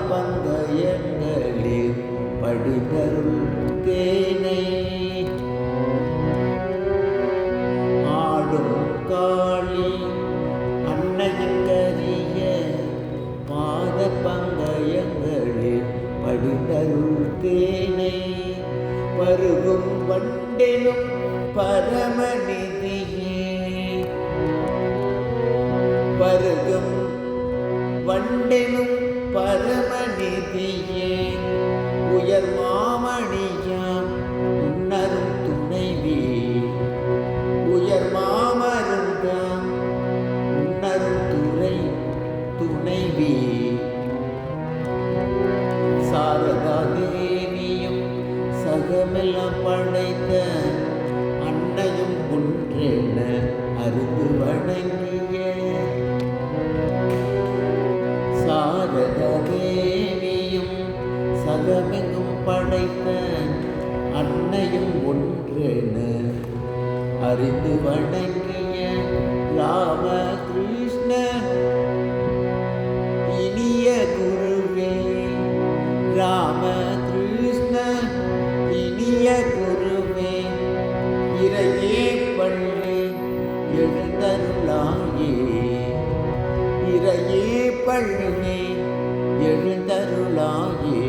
பங்கயங்களில் படிதருள் தேனை ஆடும் காளி அன்னையின் கரிய பாத பங்கயங்களில் படிதருள் தேனை பருகும் வண்டெனும் பரமநிதியே பருகும் வண்டெனும் பரமநிதியே உயர் மாமணியாம் உன்னரும் துணைவி உயர் மாமருந்தாம் உன்னரும் துணைவி சாரதா தேவியும் சகமெல்லாம் படைத்த அன்னையும் ஒன்றென அருகு வணங்கிய சாரதா தேவியும் சகமெங்கும் படைத்த அன்னையும் ஒன்றென அறிந்து வணங்கிய ராமகிருஷ்ண இனிய குருவே ராமகிருஷ்ண இனிய குருவே இறையே பள்ளி எழுந்தருளாயே இறையே பள்ளி எழுந்தருளாயே